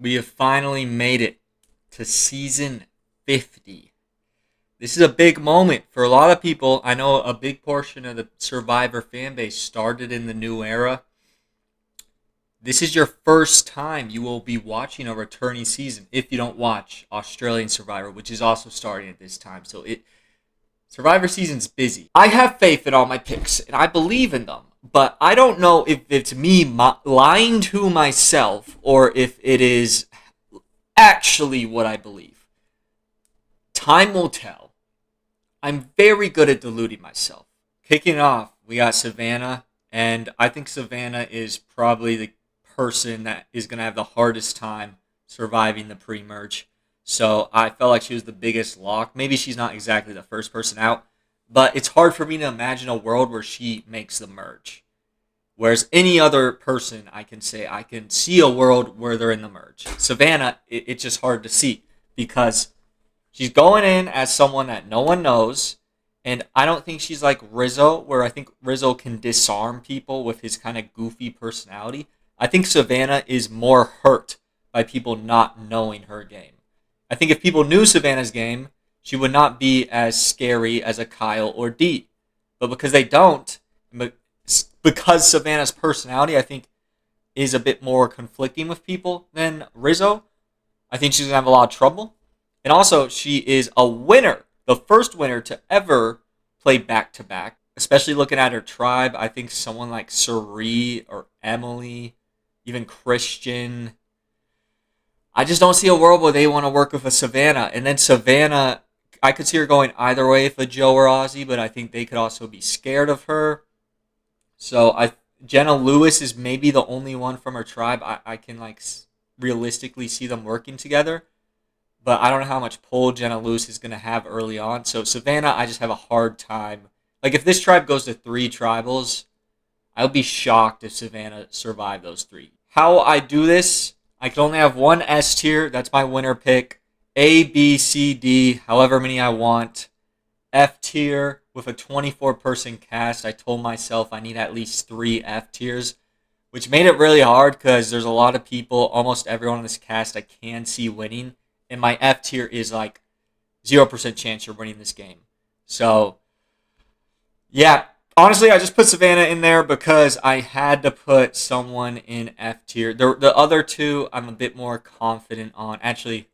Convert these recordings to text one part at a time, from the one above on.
We have finally made it to season 50. This is a big moment for a lot of people. I know a big portion of the Survivor fan base started in the new era. This is your first time you will be watching a returning season if you don't watch Australian Survivor, which is also starting at this time. Survivor season's busy. I have faith in all my picks and I believe in them, but I don't know if it's me lying to myself or if it is actually what I believe. Time will tell. I'm very good at deluding myself. Kicking off, we got Savannah, and I think Savannah is probably the person that is going to have the hardest time surviving the pre-merge. So I felt like she was the biggest lock. Maybe she's not exactly the first person out, but it's hard for me to imagine a world where she makes the merge. Whereas any other person, I can say I can see a world where they're in the merge. Savannah, it's just hard to see because she's going in as someone that no one knows, and I don't think she's like Rizzo, where I think Rizzo can disarm people with his kind of goofy personality. I think Savannah is more hurt by people not knowing her game. I think if people knew Savannah's game, she would not be as scary as a Kyle or Dee. But because they don't, because Savannah's personality, I think, is a bit more conflicting with people than Rizzo, I think she's going to have a lot of trouble. And also, she is a winner, the first winner to ever play back-to-back. Especially looking at her tribe, I think someone like Sari or Emily, even Christian, I just don't see a world where they want to work with a Savannah. And then Savannah, I could see her going either way for Joe or Ozzy, but I think they could also be scared of her. Jenna Lewis is maybe the only one from her tribe I can realistically see them working together. But I don't know how much pull Jenna Lewis is going to have early on. So Savannah, I just have a hard time. Like if this tribe goes to 3 tribals, I would be shocked if Savannah survived those 3. How I do this, I can only have one S tier. That's my winner pick. A, B, C, D, however many I want. F tier with a 24-person cast. I told myself I need at least 3 F tiers, which made it really hard because there's a lot of people, almost everyone in this cast I can see winning. And my F tier is like 0% chance you're winning this game. So, yeah. Honestly, I just put Savannah in there because I had to put someone in F tier. The other 2, I'm a bit more confident on. Actually,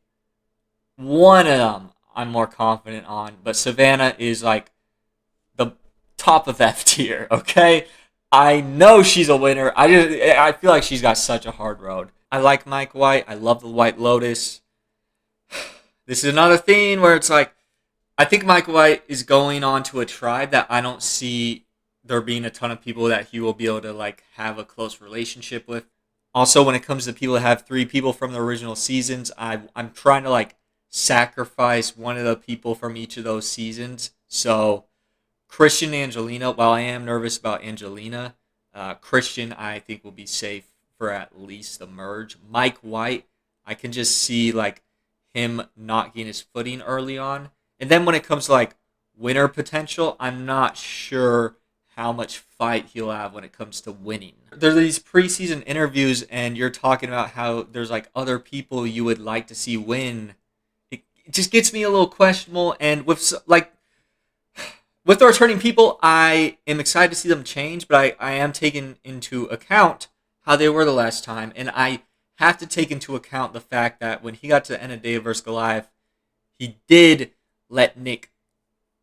one of them I'm more confident on. But Savannah is like the top of F tier, okay? I know she's a winner. I feel like she's got such a hard road. I like Mike White. I love the White Lotus. This is another thing where it's like, I think Mike White is going on to a tribe that I don't see there being a ton of people that he will be able to have a close relationship with. Also, when it comes to people that have 3 people from the original seasons, I'm trying to sacrifice one of the people from each of those seasons. So Christian and Angelina, while I am nervous about Angelina, Christian I think will be safe for at least the merge. Mike White, I can just see him not getting his footing early on. And then when it comes to winner potential, I'm not sure how much fight he'll have when it comes to winning. There's these preseason interviews and you're talking about how there's other people you would like to see win. It just gets me a little questionable, and with the returning people, I am excited to see them change, but I am taking into account how they were the last time, and I have to take into account the fact that when he got to the end of David vs. Goliath, he did let Nick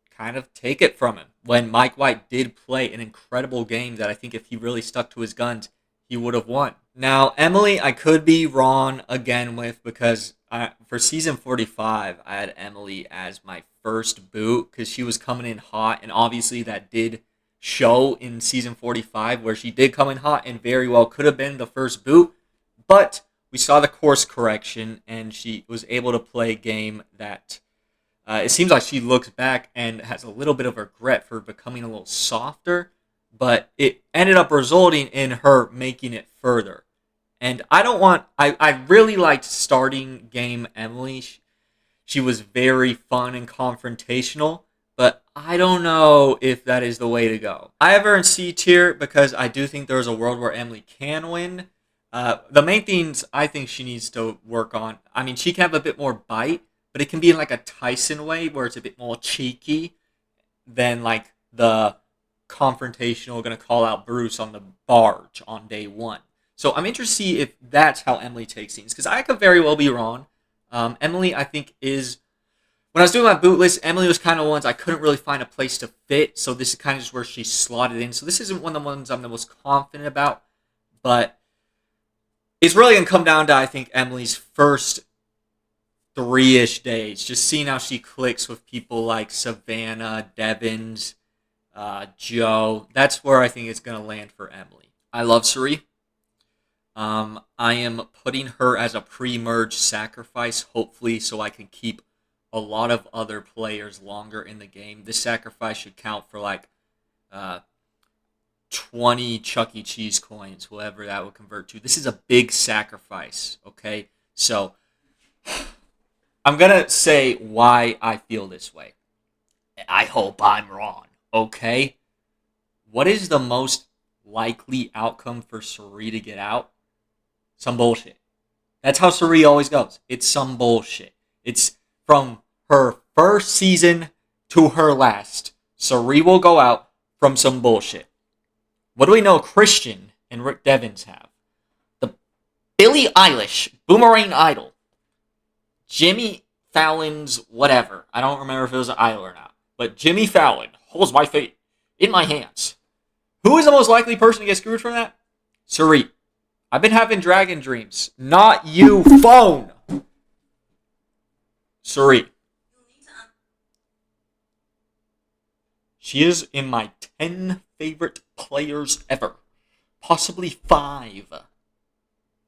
kind of take it from him when Mike White did play an incredible game that I think if he really stuck to his guns, he would have won. Now, Emily, I could be wrong again with because for season 45, I had Emily as my first boot because she was coming in hot, and obviously that did show in season 45 where she did come in hot and very well could have been the first boot, but we saw the course correction and she was able to play a game that it seems like she looks back and has a little bit of regret for becoming a little softer, but it ended up resulting in her making it further. And I really liked starting game Emily. She was very fun and confrontational, but I don't know if that is the way to go. I have her in C tier because I do think there's a world where Emily can win. The main things I think she needs to work on. I mean, she can have a bit more bite, but it can be in like a Tyson way where it's a bit more cheeky than like the confrontational, going to call out Bruce on the barge on day one. So I'm interested to see if that's how Emily takes things because I could very well be wrong. Emily, I think, is when I was doing my boot list, Emily was kind of ones I couldn't really find a place to fit. So this is kind of just where she slotted in. So this isn't one of the ones I'm the most confident about, but it's really going to come down to, I think, Emily's first three-ish days. Just seeing how she clicks with people like Savannah, Devins, Joe. That's where I think it's going to land for Emily. I love Suri. I am putting her as a pre-merge sacrifice, hopefully, so I can keep a lot of other players longer in the game. This sacrifice should count for like 20 Chuck E. Cheese coins, whatever that would convert to. This is a big sacrifice, okay? So I'm going to say why I feel this way. I hope I'm wrong, okay? What is the most likely outcome for Suri to get out? Some bullshit. That's how Suri always goes. It's some bullshit. It's from her first season to her last. Suri will go out from some bullshit. What do we know Christian and Rick Devins have? The Billie Eilish Boomerang Idol. Jimmy Fallon's whatever. I don't remember if it was an idol or not. But Jimmy Fallon holds my fate in my hands. Who is the most likely person to get screwed from that? Suri. I've been having dragon dreams. Not you, phone. Suri. She is in my 10 favorite players ever. Possibly 5.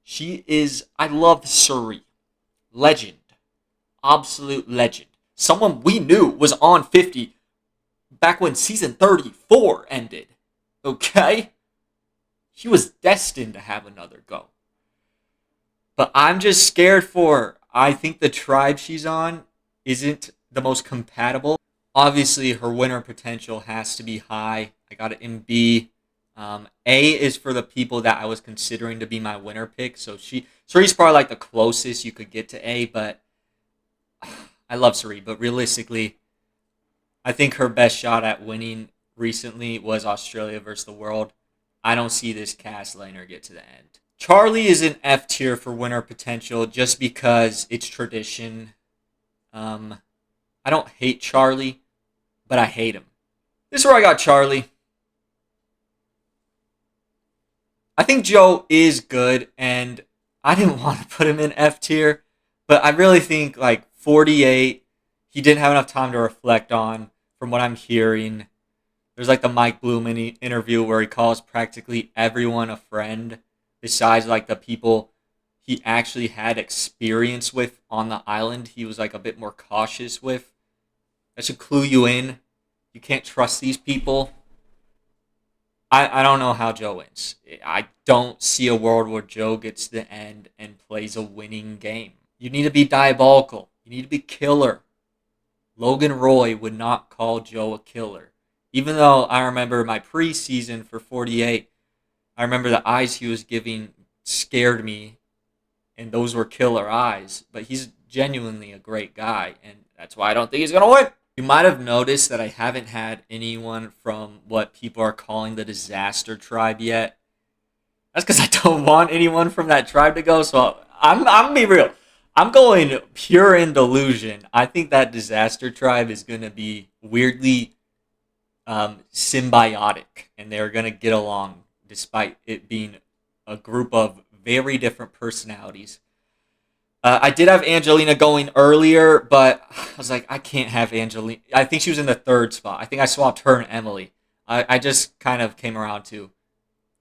She is, I love Suri. Legend. Absolute legend. Someone we knew was on 50 back when season 34 ended. Okay? She was destined to have another go. But I'm just scared for her. I think the tribe she's on isn't the most compatible. Obviously, her winner potential has to be high. I got it in B. A is for the people that I was considering to be my winner pick. So Suri's probably like the closest you could get to A, but I love Suri. But realistically, I think her best shot at winning recently was Australia versus the world. I don't see this cast letting her get to the end. Charlie is an F tier for winner potential just because it's tradition. I don't hate Charlie, but I hate him. This is where I got Charlie. I think Joe is good, and I didn't want to put him in F tier, but I really think like 48, he didn't have enough time to reflect on from what I'm hearing. There's like the Mike Bloom interview where he calls practically everyone a friend besides like the people he actually had experience with on the island. He was like a bit more cautious with. That should clue you in. You can't trust these people. I don't know how Joe wins. I don't see a world where Joe gets to the end and plays a winning game. You need to be diabolical. You need to be killer. Logan Roy would not call Joe a killer. Even though I remember my preseason for 48, I remember the eyes he was giving scared me, and those were killer eyes. But he's genuinely a great guy, and that's why I don't think he's going to win. You might have noticed that I haven't had anyone from what people are calling the disaster tribe yet. That's because I don't want anyone from that tribe to go, so I'm going to be real. I'm going pure in delusion. I think that disaster tribe is going to be weirdly symbiotic, and they're going to get along despite it being a group of very different personalities. I did have Angelina going earlier, but I was like, I can't have Angelina. I think she was in the 3rd spot. I think I swapped her and Emily. I just kind of came around to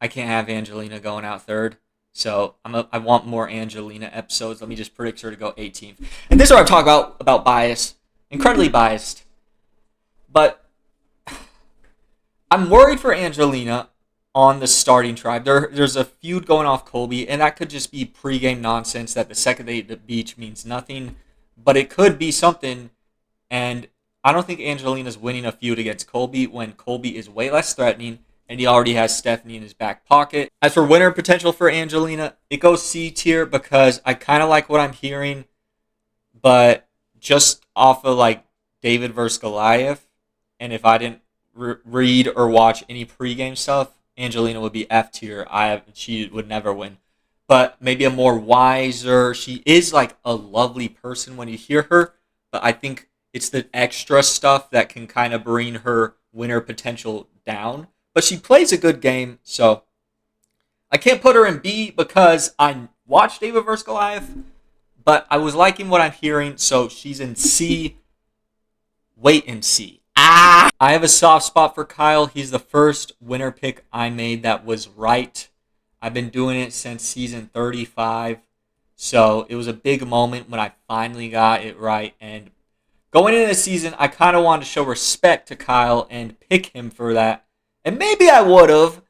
I can't have Angelina going out 3rd. So I want more Angelina episodes. Let me just predict her to go 18th. And this is what I'm talking about bias. Incredibly biased. But I'm worried for Angelina on the starting tribe. There's a feud going off Colby, and that could just be pregame nonsense that the second they hit the beach means nothing. But it could be something, and I don't think Angelina's winning a feud against Colby when Colby is way less threatening, and he already has Stephanie in his back pocket. As for winner potential for Angelina, it goes C tier because I kind of like what I'm hearing, but just off of like David versus Goliath, and if I didn't read or watch any pregame stuff, Angelina would be F tier. She would never win, but maybe a more wiser. She is like a lovely person when you hear her, but I think it's the extra stuff that can kind of bring her winner potential down. But she plays a good game, so I can't put her in B because I watched David vs. Goliath, but I was liking what I'm hearing, so she's in C. Wait and see. I have a soft spot for Kyle. He's the first winner pick I made that was right. I've been doing it since season 35, so it was a big moment when I finally got it right. And going into the season, I kind of wanted to show respect to Kyle and pick him for that. And maybe I would have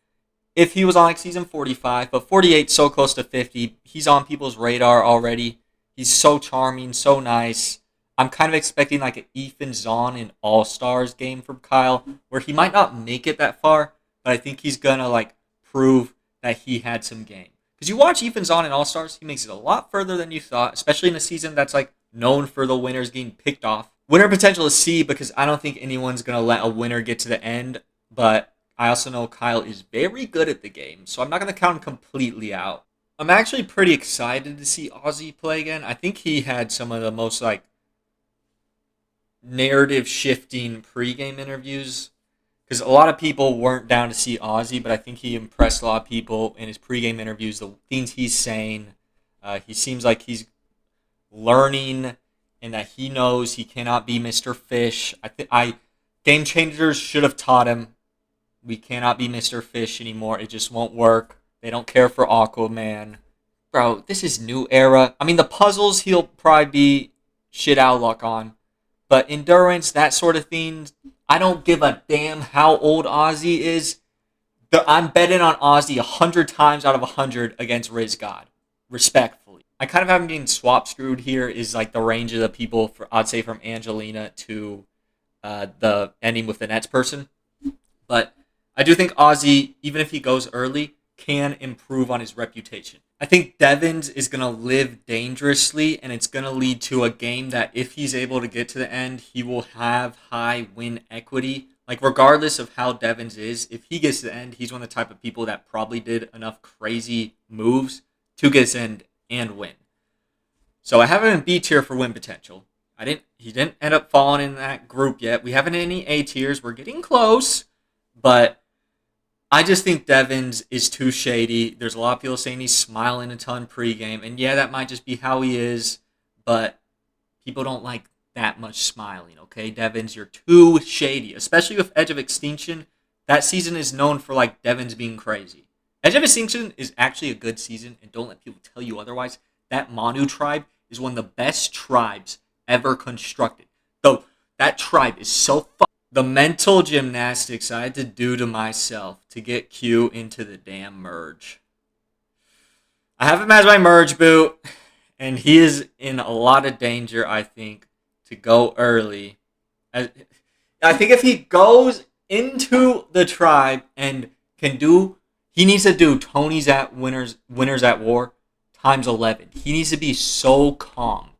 if he was on like season 45, but 48 so close to 50. He's on people's radar already. He's so charming, so nice. I'm kind of expecting like an Ethan Zahn in All-Stars game from Kyle, where he might not make it that far, but I think he's going to like prove that he had some game. Because you watch Ethan Zahn in All-Stars, he makes it a lot further than you thought, especially in a season that's like known for the winners getting picked off. Winner potential is C because I don't think anyone's going to let a winner get to the end, but I also know Kyle is very good at the game, so I'm not going to count him completely out. I'm actually pretty excited to see Ozzy play again. I think he had some of the most like narrative shifting pregame interviews because a lot of people weren't down to see Ozzy, but I think he impressed a lot of people in his pregame interviews. The things he's saying, he seems like he's learning and that he knows he cannot be Mr. Fish. I Game Changers should have taught him we cannot be Mr. Fish anymore. It just won't work. They don't care for Aquaman. Bro, this is new era. I mean, the puzzles he'll probably be shit out of luck on. But endurance, that sort of thing, I don't give a damn how old Ozzy is. I'm betting on Ozzy 100 times out of 100 against Riz God. Respectfully. I kind of have him being swap screwed here is like the range of the people, I'd say from Angelina to the ending with the Nets person. But I do think Ozzy, even if he goes early, can improve on his reputation. I think Devins is going to live dangerously, and it's going to lead to a game that if he's able to get to the end, he will have high win equity. Like, regardless of how Devins is, if he gets to the end, he's one of the type of people that probably did enough crazy moves to get to the end and win. So I have him in B tier for win potential. He didn't end up falling in that group yet. We haven't any A tiers. We're getting close, but I just think Devins is too shady. There's a lot of people saying he's smiling a ton pregame, and yeah, that might just be how he is, but people don't like that much smiling, okay? Devins, you're too shady, especially with Edge of Extinction. That season is known for, like, Devins being crazy. Edge of Extinction is actually a good season, and don't let people tell you otherwise. That Manu tribe is one of the best tribes ever constructed. Though, that tribe is so fucking... The mental gymnastics I had to do to myself to get Q into the damn merge. I have him as my merge boot, and he is in a lot of danger, I think, to go early. I think if he goes into the tribe and can do... He needs to do Tony's at Winners at War times 11. He needs to be so calm.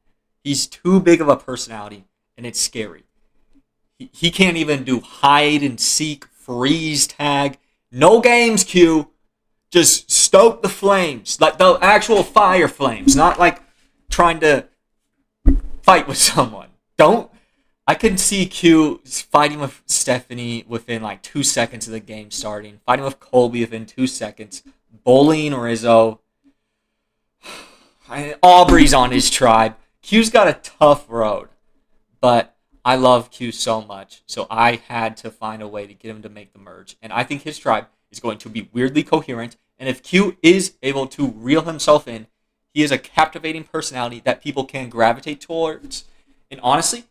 He's too big of a personality, and it's scary. He can't even do hide and seek, freeze tag. No games, Q. Just stoke the flames. Like the actual fire flames. Not like trying to fight with someone. I can see Q fighting with Stephanie within like 2 seconds of the game starting. Fighting with Colby within 2 seconds. Bullying Rizzo. Aubrey's on his tribe. Q's got a tough road. But I love Q so much, so I had to find a way to get him to make the merge. And I think his tribe is going to be weirdly coherent. And if Q is able to reel himself in, he is a captivating personality that people can gravitate towards. And honestly,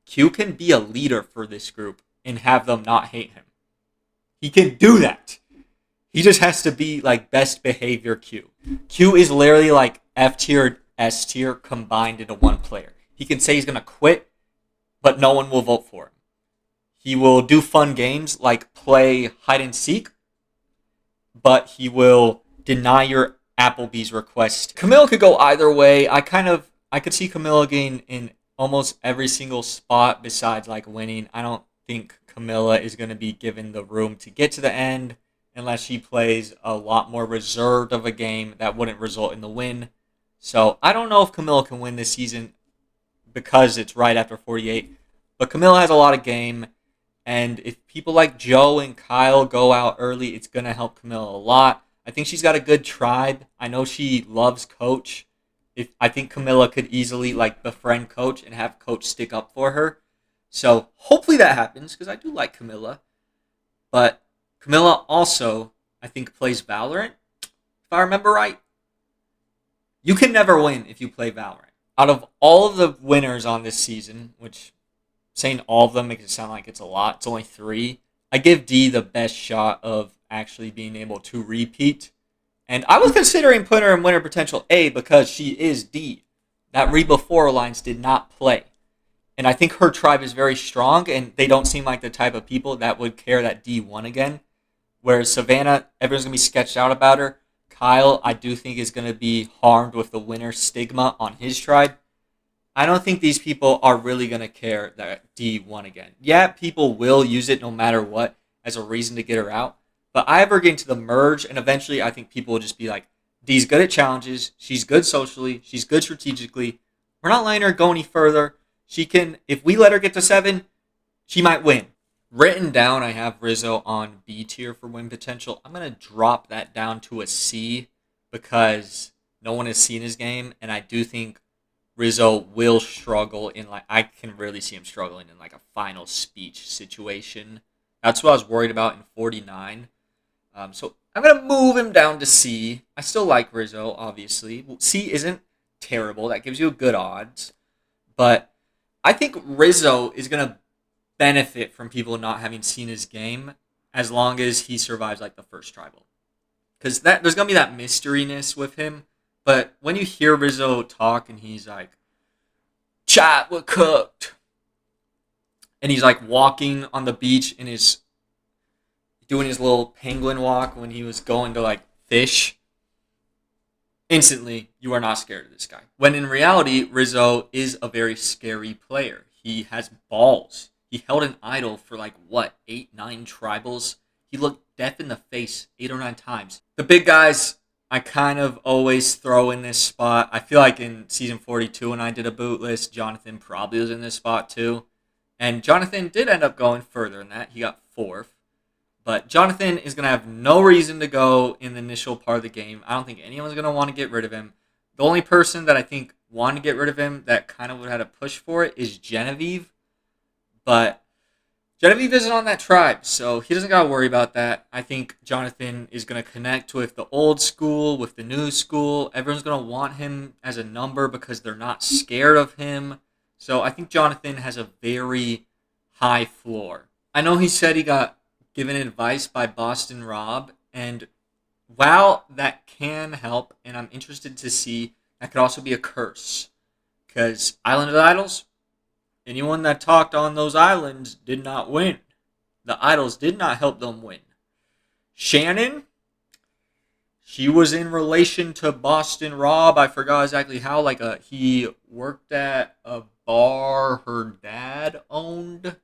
Q can be a leader for this group and have them not hate him. He can do that. He just has to be like best behavior Q. Q is literally like F tier, S tier combined into one player. He can say he's going to quit, but no one will vote for him. He will do fun games like play hide and seek, but he will deny your Applebee's request. Camilla could go either way. I could see Camilla getting in almost every single spot besides like winning. I don't think Camilla is going to be given the room to get to the end unless she plays a lot more reserved of a game that wouldn't result in the win. So I don't know if Camilla can win this season because it's right after 48. But Camilla has a lot of game, and if people like Joe and Kyle go out early, it's going to help Camilla a lot. I think she's got a good tribe. I know she loves Coach. If I think Camilla could easily like befriend Coach and have Coach stick up for her. So hopefully that happens because I do like Camilla. But Camilla also, I think, plays Valorant. If I remember right, you can never win if you play Valorant. Out of all of the winners on this season, which saying all of them makes it sound like it's a lot, it's only 3. I give D the best shot of actually being able to repeat. And I was considering putting her in winner potential A because she is D. That Reba 4 Alliance did not play. And I think her tribe is very strong, and they don't seem like the type of people that would care that D won again. Whereas Savannah, everyone's going to be sketched out about her. Kyle, I do think is going to be harmed with the winner stigma on his tribe. I don't think these people are really going to care that D won again. Yeah, people will use it no matter what as a reason to get her out. But I ever get into the merge, and eventually I think people will just be like, D's good at challenges. She's good socially. She's good strategically. We're not letting her go any further. She can, if we let her get to 7, she might win. Written down, I have Rizzo on B tier for win potential. I'm going to drop that down to a C because no one has seen his game, and I do think Rizzo will struggle in I can really see him struggling in like a final speech situation. That's what I was worried about in 49. So I'm going to move him down to C. I still like Rizzo, obviously. C isn't terrible. That gives you good odds. But I think Rizzo is going to benefit from people not having seen his game as long as he survives like the first tribal. Because there's going to be that mysteryness with him. But when you hear Rizzo talk and he's like, chat, we're cooked. And he's like walking on the beach and is doing his little penguin walk when he was going to like fish. Instantly, you are not scared of this guy. When in reality, Rizzo is a very scary player. He has balls. He held an idol for 8, 9 tribals. He looked death in the face 8 or 9 times. The big guys, I kind of always throw in this spot. I feel like in season 42 when I did a boot list, Jonathan probably was in this spot too. And Jonathan did end up going further than that. He got 4th. But Jonathan is going to have no reason to go in the initial part of the game. I don't think anyone's going to want to get rid of him. The only person that I think wanted to get rid of him that kind of would have had to push for it is Genevieve. But Genevieve isn't on that tribe, so he doesn't got to worry about that. I think Jonathan is going to connect with the old school, with the new school. Everyone's going to want him as a number because they're not scared of him. So I think Jonathan has a very high floor. I know he said he got given advice by Boston Rob, and while that can help, and I'm interested to see, that could also be a curse. Because Island of Idols, anyone that talked on those islands did not win. The idols did not help them win. Shannon, she was in relation to Boston Rob. I forgot exactly how. He worked at a bar her dad owned.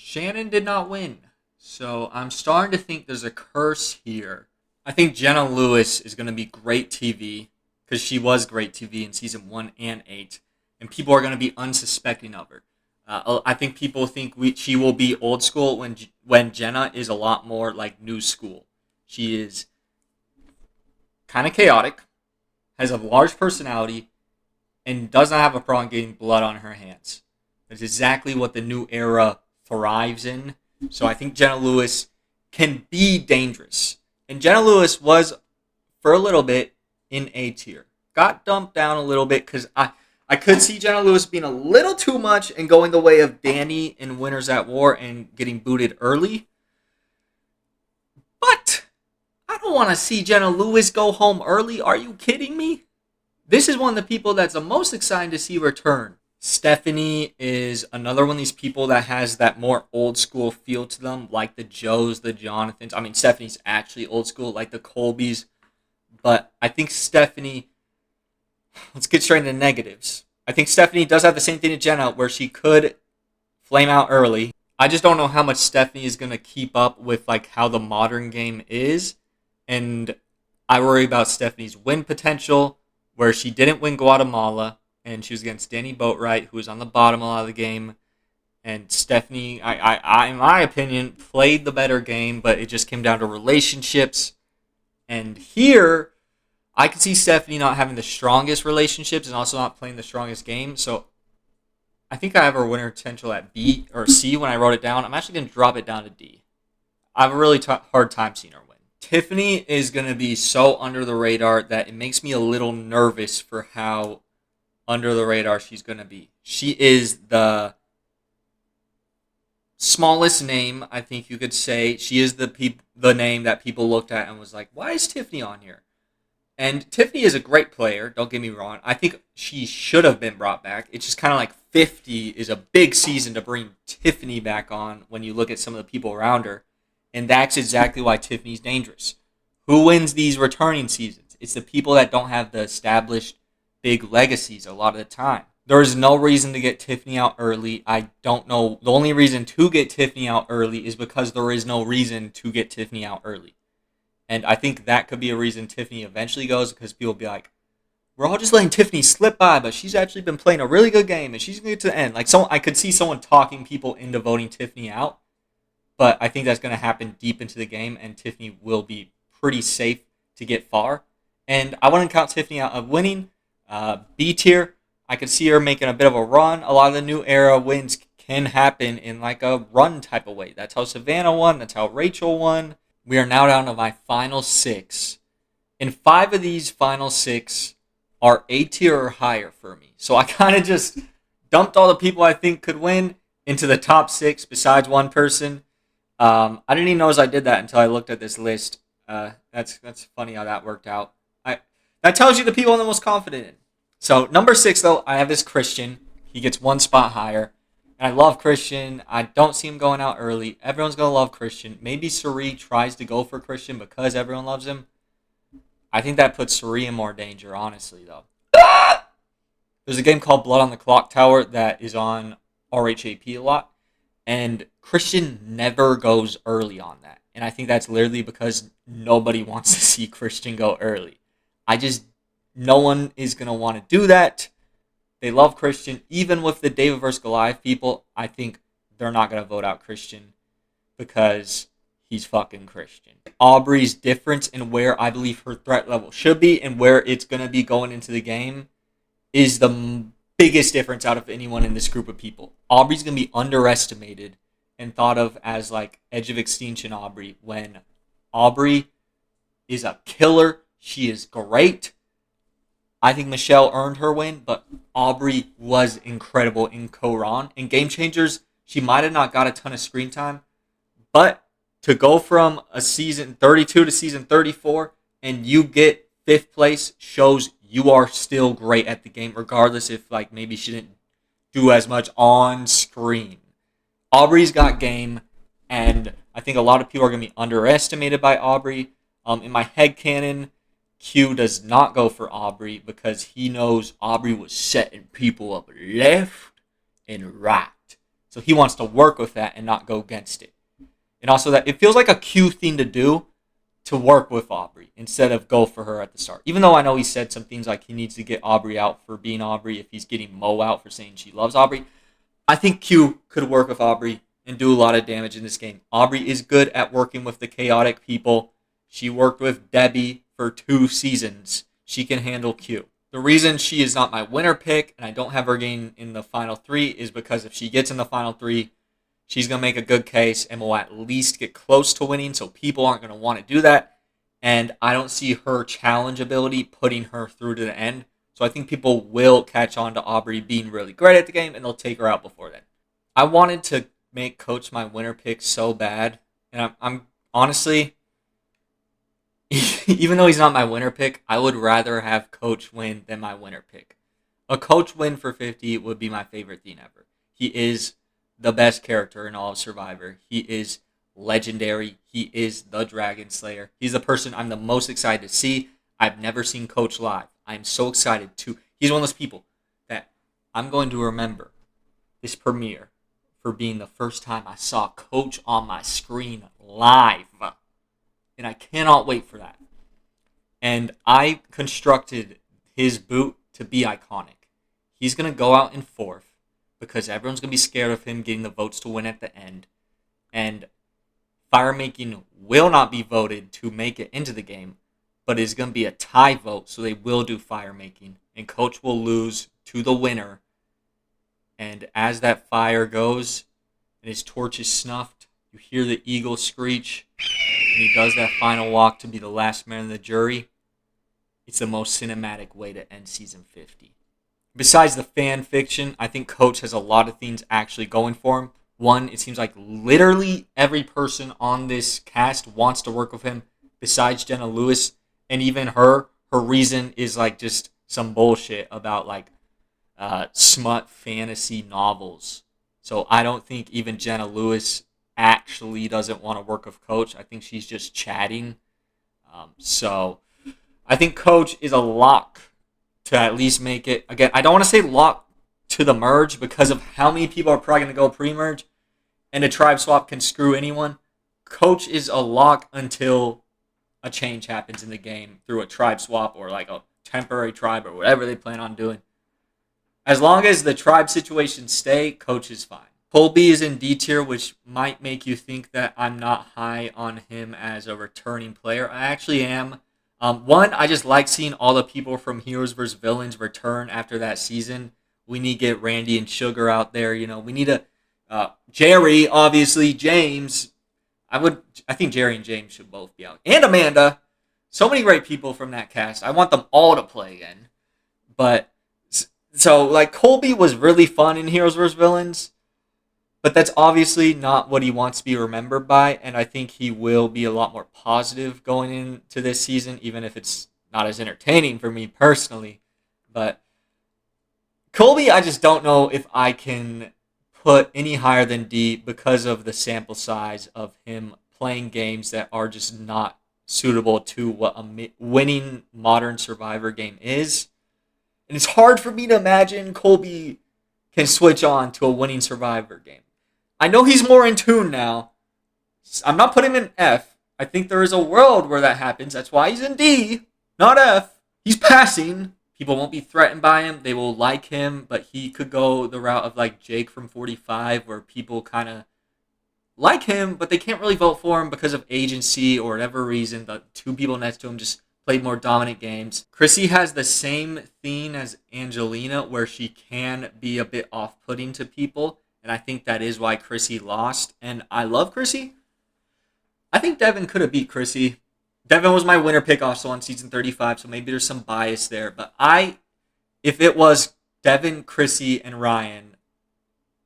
Shannon did not win. So I'm starting to think there's a curse here. I think Jenna Lewis is going to be great TV because she was great TV in season 1 and 8. And people are going to be unsuspecting of her. I think people think she will be old school when Jenna is a lot more like new school. She is kind of chaotic, has a large personality, and does not have a problem getting blood on her hands. That's exactly what the new era thrives in. So I think Jenna Lewis can be dangerous. And Jenna Lewis was, for a little bit, in A tier. Got dumped down a little bit because I could see Jenna Lewis being a little too much and going the way of Danny in Winners at War and getting booted early. But I don't want to see Jenna Lewis go home early. Are you kidding me? This is one of the people that's the most exciting to see return. Stephanie is another one of these people that has that more old school feel to them, like the Joes, the Jonathans. I mean, Stephanie's actually old school, like the Colbys. But I think Stephanie, let's get straight into negatives. I think Stephanie does have the same thing to Jenna, where she could flame out early. I just don't know how much Stephanie is going to keep up with like how the modern game is. And I worry about Stephanie's win potential, where she didn't win Guatemala, and she was against Danny Boatwright, who was on the bottom a lot of the game. And Stephanie, in my opinion, played the better game, but it just came down to relationships. And here, I could see Stephanie not having the strongest relationships and also not playing the strongest game. So I think I have her winner potential at B or C when I wrote it down. I'm actually going to drop it down to D. I have a really hard time seeing her win. Tiffany is going to be so under the radar that it makes me a little nervous for how under the radar she's going to be. She is the smallest name, I think you could say. She is the name that people looked at and was like, why is Tiffany on here? And Tiffany is a great player, don't get me wrong. I think she should have been brought back. It's just kind of like 50 is a big season to bring Tiffany back on when you look at some of the people around her. And that's exactly why Tiffany's dangerous. Who wins these returning seasons? It's the people that don't have the established big legacies a lot of the time. There is no reason to get Tiffany out early. I don't know. The only reason to get Tiffany out early is because there is no reason to get Tiffany out early. And I think that could be a reason Tiffany eventually goes, because people will be like, we're all just letting Tiffany slip by, but she's actually been playing a really good game, and she's going to get to the end. Like, I could see someone talking people into voting Tiffany out, but I think that's going to happen deep into the game, and Tiffany will be pretty safe to get far. And I wouldn't count Tiffany out of winning. B tier, I could see her making a bit of a run. A lot of the new era wins can happen in like a run type of way. That's how Savannah won. That's how Rachel won. We are now down to my final 6. And 5 of these final 6 are A tier or higher for me. So I kind of just dumped all the people I think could win into the top 6 besides one person. I didn't even know I did that until I looked at this list. That's funny how that worked out. That tells you the people I'm the most confident in. So number 6, though, I have this Christian. He gets 1 spot higher. And I love Christian. I don't see him going out early. Everyone's going to love Christian. Maybe Suri tries to go for Christian because everyone loves him. I think that puts Suri in more danger, honestly, though. There's a game called Blood on the Clock Tower that is on RHAP a lot. And Christian never goes early on that. And I think that's literally because nobody wants to see Christian go early. No one is going to want to do that. They love Christian. Even with the David versus Goliath people, I think they're not going to vote out Christian because he's fucking Christian. Aubrey's difference in where I believe her threat level should be and where it's going to be going into the game is the biggest difference out of anyone in this group of people. Aubrey's going to be underestimated and thought of as like Edge of Extinction Aubrey, when Aubrey is a killer. She is great. I think Michelle earned her win, but Aubrey was incredible in Koran. In Game Changers, she might have not got a ton of screen time, but to go from a season 32 to season 34 and you get 5th place shows you are still great at the game, regardless if like maybe she didn't do as much on screen. Aubrey's got game, and I think a lot of people are going to be underestimated by Aubrey. In my headcanon, Q does not go for Aubrey because he knows Aubrey was setting people up left and right. So he wants to work with that and not go against it. And also that it feels like a Q thing to do, to work with Aubrey instead of go for her at the start. Even though I know he said some things like he needs to get Aubrey out for being Aubrey if he's getting Mo out for saying she loves Aubrey. I think Q could work with Aubrey and do a lot of damage in this game. Aubrey is good at working with the chaotic people. She worked with Debbie for 2 seasons. She can handle Q. The reason she is not my winner pick and I don't have her getting in the final 3 is because if she gets in the final 3, she's going to make a good case and will at least get close to winning, so people aren't going to want to do that. And I don't see her challenge ability putting her through to the end. So I think people will catch on to Aubrey being really great at the game, and they'll take her out before then. I wanted to make Coach my winner pick so bad. And I'm honestly, even though he's not my winner pick, I would rather have Coach win than my winner pick. A coach win for 50 would be my favorite thing ever. He is the best character in all of Survivor. He is legendary. He is the Dragon Slayer. He's the person I'm the most excited to see. I've never seen Coach live. I'm so excited to. He's one of those people that I'm going to remember this premiere for being the first time I saw Coach on my screen live. And I cannot wait for that. And I constructed his boot to be iconic. He's going to go out in fourth because everyone's going to be scared of him getting the votes to win at the end. And fire making will not be voted to make it into the game, but it's going to be a tie vote, so they will do fire making. And Coach will lose to the winner. And as that fire goes and his torch is snuffed, you hear the eagle screech, and he does that final walk to be the last man in the jury. It's the most cinematic way to end season 50. Besides the fan fiction, I think Coach has a lot of things actually going for him. One, it seems like literally every person on this cast wants to work with him besides Jenna Lewis. And even her reason is like just some bullshit about like smut fantasy novels. So I don't think even Jenna Lewis actually doesn't want to work with Coach. I think she's just chatting. So I think Coach is a lock to at least make it. Again, I don't want to say lock to the merge because of how many people are probably going to go pre-merge, and a tribe swap can screw anyone. Coach is a lock until a change happens in the game through a tribe swap or like a temporary tribe or whatever they plan on doing. As long as the tribe situations stay, Coach is fine. Colby is in D tier, which might make you think that I'm not high on him as a returning player. I actually am. One, I just like seeing all the people from Heroes vs. Villains return after that season. We need to get Randy and Sugar out there. You know, we need a Jerry, obviously, James. I think Jerry and James should both be out. And Amanda. So many great people from that cast. I want them all to play again. But, so, like, Colby was really fun in Heroes vs. Villains. But that's obviously not what he wants to be remembered by, and I think he will be a lot more positive going into this season, even if it's not as entertaining for me personally. But Colby, I just don't know if I can put any higher than D because of the sample size of him playing games that are just not suitable to what a winning modern Survivor game is. And it's hard for me to imagine Colby can switch on to a winning Survivor game. I know he's more in tune now. I'm not putting him in F. I think there is a world where that happens. That's why he's in D, not F. He's passing. People won't be threatened by him. They will like him, but he could go the route of like Jake from 45, where people kind of like him, but they can't really vote for him because of agency or whatever reason. The two people next to him just played more dominant games. Chrissy has the same theme as Angelina, where she can be a bit off-putting to people. And I think that is why Chrissy lost. And I love Chrissy. I think Devin could have beat Chrissy. Devin was my winner pick also on season 35, so maybe there's some bias there. But if it was Devin, Chrissy, and Ryan,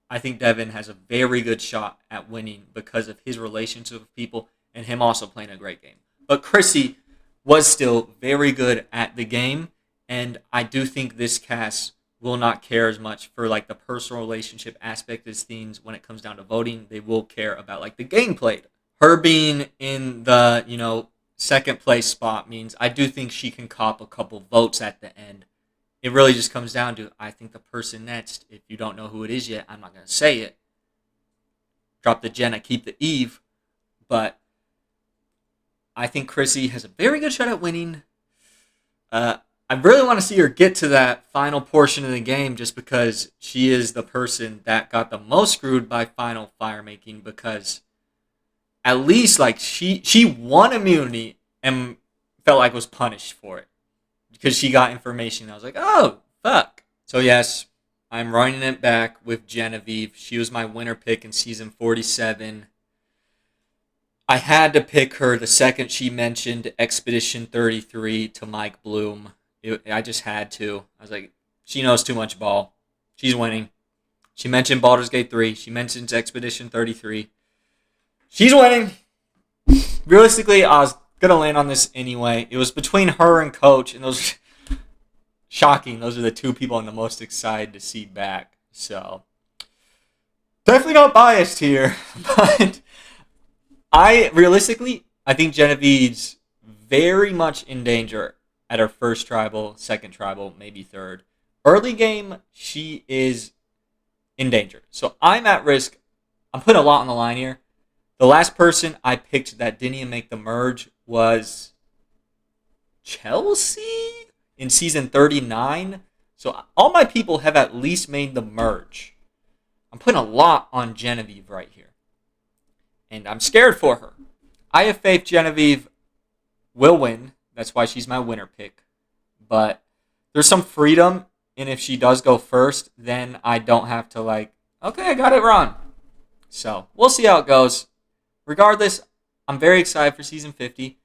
I think Devin has a very good shot at winning because of his relationship with people and him also playing a great game. But Chrissy was still very good at the game. And I do think this cast will not care as much for like the personal relationship aspect of things when it comes down to voting. They will care about like the game played. Her being in the, second place spot means I do think she can cop a couple votes at the end. It really just comes down to, I think the person next, if you don't know who it is yet, I'm not going to say it. Drop the Jenna, keep the Eve. But I think Chrissy has a very good shot at winning. I really want to see her get to that final portion of the game just because she is the person that got the most screwed by final fire making, because at least like she won immunity and felt like was punished for it because she got information. I was like, oh, fuck. So yes, I'm running it back with Genevieve. She was my winner pick in season 47. I had to pick her the second she mentioned Expedition 33 to Mike Bloom. I just had to. I was like, she knows too much ball. She's winning. She mentioned Baldur's Gate 3. She mentions Expedition 33. She's winning. Realistically, I was going to land on this anyway. It was between her and Coach, and shocking. Those are the two people I'm the most excited to see back. So definitely not biased here, but I think Genevieve's very much in danger at her first tribal, second tribal, maybe third. Early game, she is in danger. So I'm at risk. I'm putting a lot on the line here. The last person I picked that didn't even make the merge was Chelsea in season 39. So all my people have at least made the merge. I'm putting a lot on Genevieve right here. And I'm scared for her. I have faith Genevieve will win. That's why she's my winner pick. But there's some freedom in if she does go first, then I don't have to okay, I got it wrong. So we'll see how it goes. Regardless, I'm very excited for season 50.